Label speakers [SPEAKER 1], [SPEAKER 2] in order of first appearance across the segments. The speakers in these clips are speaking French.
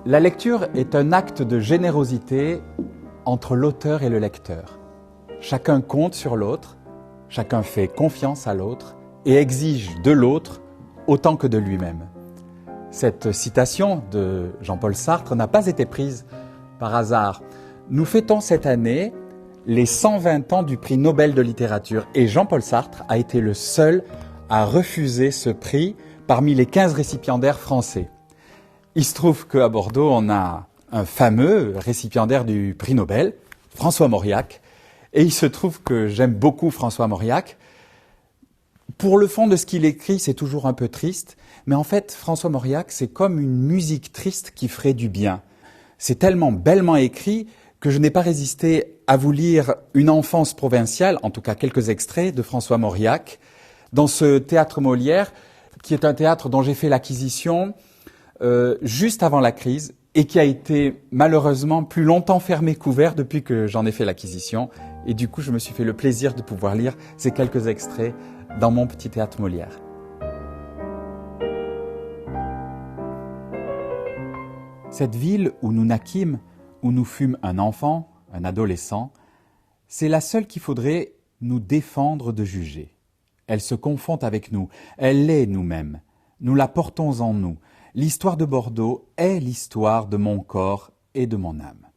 [SPEAKER 1] La lecture est un acte de générosité entre l'auteur et le lecteur. Chacun compte sur l'autre, chacun fait confiance à l'autre et exige de l'autre autant que de lui-même. Cette citation de Jean-Paul Sartre n'a pas été prise par hasard. Nous fêtons cette année les 120 ans du prix Nobel de littérature et Jean-Paul Sartre a été le seul à refuser ce prix parmi les 15 récipiendaires français. Il se trouve qu'à Bordeaux, on a un fameux récipiendaire du prix Nobel, François Mauriac, et il se trouve que j'aime beaucoup François Mauriac. Pour le fond de ce qu'il écrit, c'est toujours un peu triste, mais en fait, François Mauriac, c'est comme une musique triste qui ferait du bien. C'est tellement bellement écrit que je n'ai pas résisté à vous lire Une enfance provinciale, en tout cas quelques extraits de François Mauriac, dans ce théâtre Molière, qui est un théâtre dont j'ai fait l'acquisition juste avant la crise et qui a été malheureusement plus longtemps fermé couvert depuis que j'en ai fait l'acquisition. Et du coup, je me suis fait le plaisir de pouvoir lire ces quelques extraits dans mon petit théâtre Molière. Cette ville où nous naquîmes, où nous fûmes un enfant, un adolescent, c'est la seule qu'il faudrait nous défendre de juger. Elle se confond avec nous, elle l'est nous-mêmes, nous la portons en nous. L'histoire de Bordeaux est l'histoire de mon corps et de mon âme.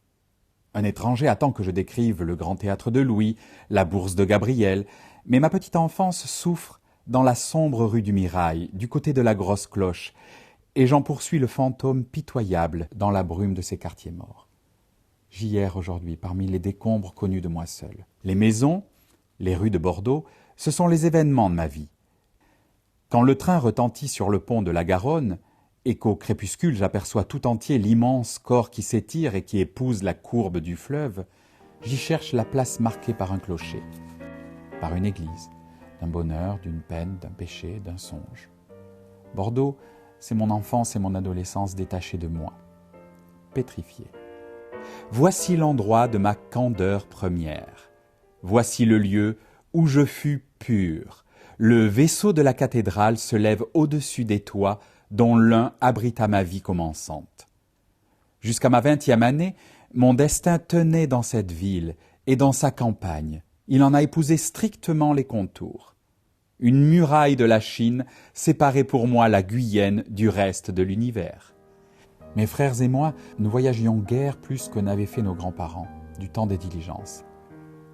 [SPEAKER 1] Un étranger attend que je décrive le grand théâtre de Louis, la bourse de Gabriel, mais ma petite enfance souffre dans la sombre rue du Mirail, du côté de la grosse cloche, et j'en poursuis le fantôme pitoyable dans la brume de ces quartiers morts. J'y erre aujourd'hui parmi les décombres connus de moi seul. Les maisons, les rues de Bordeaux, ce sont les événements de ma vie. Quand le train retentit sur le pont de la Garonne, et qu'au crépuscule j'aperçois tout entier l'immense corps qui s'étire et qui épouse la courbe du fleuve, j'y cherche la place marquée par un clocher, par une église, d'un bonheur, d'une peine, d'un péché, d'un songe. Bordeaux, c'est mon enfance et mon adolescence détachées de moi, pétrifiées. Voici l'endroit de ma candeur première. Voici le lieu où je fus pur. Le vaisseau de la cathédrale se lève au-dessus des toits dont l'un abrita ma vie commençante. Jusqu'à ma 20e année, mon destin tenait dans cette ville et dans sa campagne. Il en a épousé strictement les contours. Une muraille de la Chine séparait pour moi la Guyenne du reste de l'univers. Mes frères et moi ne voyagions guère plus que n'avaient fait nos grands-parents, du temps des diligences.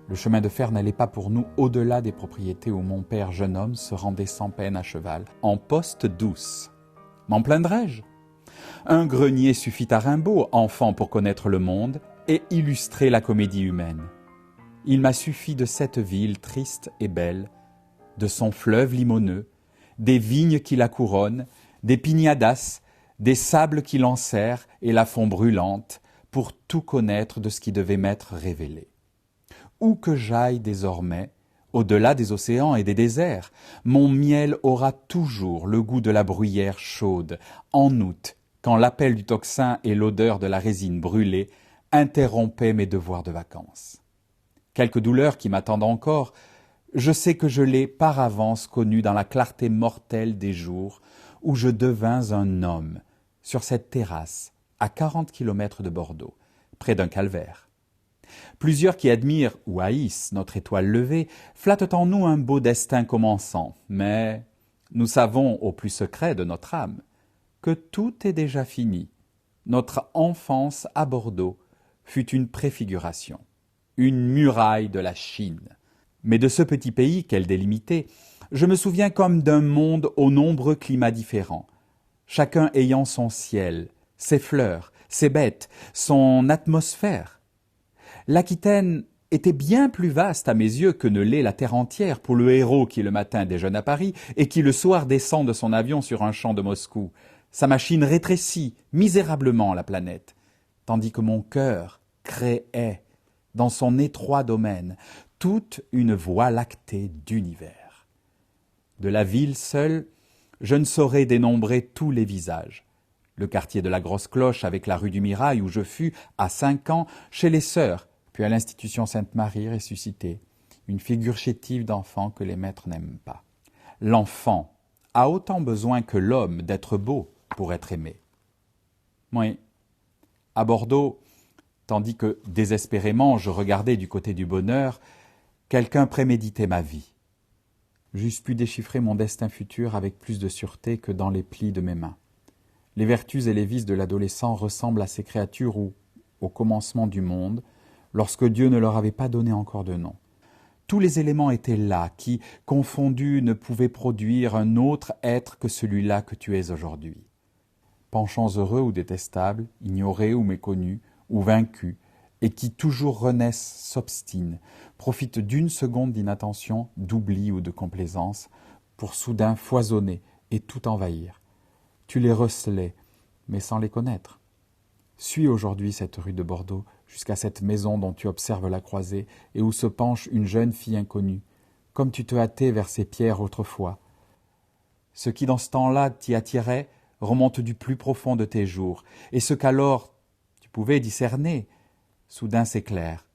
[SPEAKER 1] Le chemin de fer n'allait pas pour nous au-delà des propriétés où mon père, jeune homme, se rendait sans peine à cheval, en poste douce. M'en plaindrais-je ? Un grenier suffit à Rimbaud, enfant, pour connaître le monde et illustrer la comédie humaine. Il m'a suffi de cette ville triste et belle, de son fleuve limoneux, des vignes qui la couronnent, des pignadas, des sables qui l'enserrent et la font brûlante, pour tout connaître de ce qui devait m'être révélé. Où que j'aille désormais, au-delà des océans et des déserts, mon miel aura toujours le goût de la bruyère chaude, en août, quand l'appel du tocsin et l'odeur de la résine brûlée interrompaient mes devoirs de vacances. Quelques douleurs qui m'attendent encore, je sais que je l'ai par avance connue dans la clarté mortelle des jours où je devins un homme, sur cette terrasse, à 40 kilomètres de Bordeaux, près d'un calvaire. Plusieurs qui admirent ou haïssent notre étoile levée flattent en nous un beau destin commençant, mais nous savons au plus secret de notre âme que tout est déjà fini. Notre enfance à Bordeaux fut une préfiguration, une muraille de la Chine. Mais de ce petit pays qu'elle délimitait, je me souviens comme d'un monde aux nombreux climats différents, chacun ayant son ciel, ses fleurs, ses bêtes, son atmosphère. L'Aquitaine était bien plus vaste à mes yeux que ne l'est la terre entière pour le héros qui le matin déjeune à Paris et qui le soir descend de son avion sur un champ de Moscou. Sa machine rétrécit misérablement la planète, tandis que mon cœur créait, dans son étroit domaine, toute une voie lactée d'univers. De la ville seule, je ne saurais dénombrer tous les visages. Le quartier de la Grosse Cloche avec la rue du Mirail où je fus, à 5 ans, chez les sœurs, puis à l'institution Sainte-Marie ressuscitée, une figure chétive d'enfant que les maîtres n'aiment pas. L'enfant a autant besoin que l'homme d'être beau pour être aimé. Oui, À Bordeaux, tandis que, désespérément, je regardais du côté du bonheur, quelqu'un préméditait ma vie. J'eusse pu déchiffrer mon destin futur avec plus de sûreté que dans les plis de mes mains. Les vertus et les vices de l'adolescent ressemblent à ces créatures où, au commencement du monde, lorsque Dieu ne leur avait pas donné encore de nom, tous les éléments étaient là, qui, confondus, ne pouvaient produire un autre être que celui-là que tu es aujourd'hui. Penchants heureux ou détestables, ignorés ou méconnus, ou vaincus, et qui toujours renaissent, s'obstinent, profitent d'une seconde d'inattention, d'oubli ou de complaisance, pour soudain foisonner et tout envahir. Tu les recelais, mais sans les connaître. Suis aujourd'hui cette rue de Bordeaux, jusqu'à cette maison dont tu observes la croisée, et où se penche une jeune fille inconnue, comme tu te hâtais vers ces pierres autrefois. Ce qui dans ce temps-là t'y attirait remonte du plus profond de tes jours, et ce qu'alors tu pouvais discerner, soudain s'éclaire.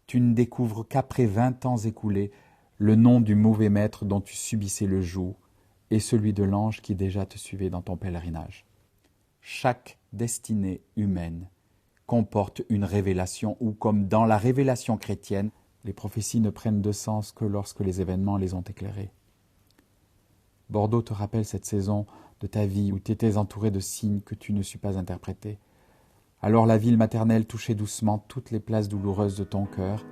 [SPEAKER 1] Tu ne découvres qu'après 20 ans écoulés le nom du mauvais maître dont tu subissais le joug, et celui de l'ange qui déjà te suivait dans ton pèlerinage. Chaque destinée humaine comporte une révélation où, comme dans la révélation chrétienne, les prophéties ne prennent de sens que lorsque les événements les ont éclairées. Bordeaux te rappelle cette saison de ta vie où tu étais entouré de signes que tu ne sus pas interpréter. Alors la ville maternelle touchait doucement toutes les places douloureuses de ton cœur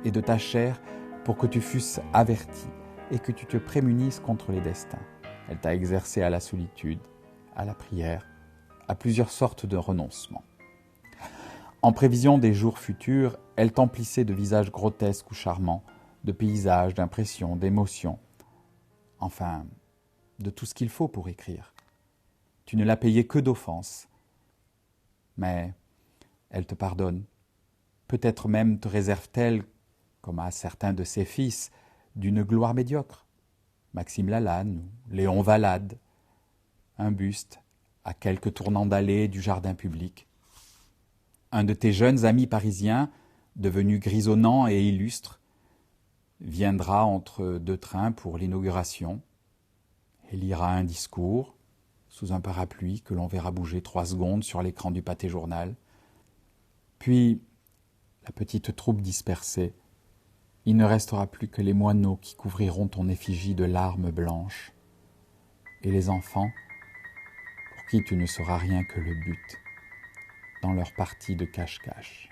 [SPEAKER 1] et de ta chair pour que tu fusses averti et que tu te prémunisses contre les destins. Elle t'a exercé à la solitude, à la prière, à plusieurs sortes de renoncements. En prévision des jours futurs, elle t'emplissait de visages grotesques ou charmants, de paysages, d'impressions, d'émotions, enfin, de tout ce qu'il faut pour écrire. Tu ne la payais que d'offenses, mais elle te pardonne. Peut-être même te réserve-t-elle, comme à certains de ses fils, d'une gloire médiocre. Maxime Lalanne ou Léon Valade, un buste à quelques tournants d'allées du jardin public. Un de tes jeunes amis parisiens, devenu grisonnant et illustre, viendra entre deux trains pour l'inauguration et lira un discours sous un parapluie que l'on verra bouger 3 secondes sur l'écran du pâté journal. Puis, la petite troupe dispersée, il ne restera plus que les moineaux qui couvriront ton effigie de larmes blanches, et les enfants, pour qui tu ne seras rien que le but, dans leur partie de cache-cache.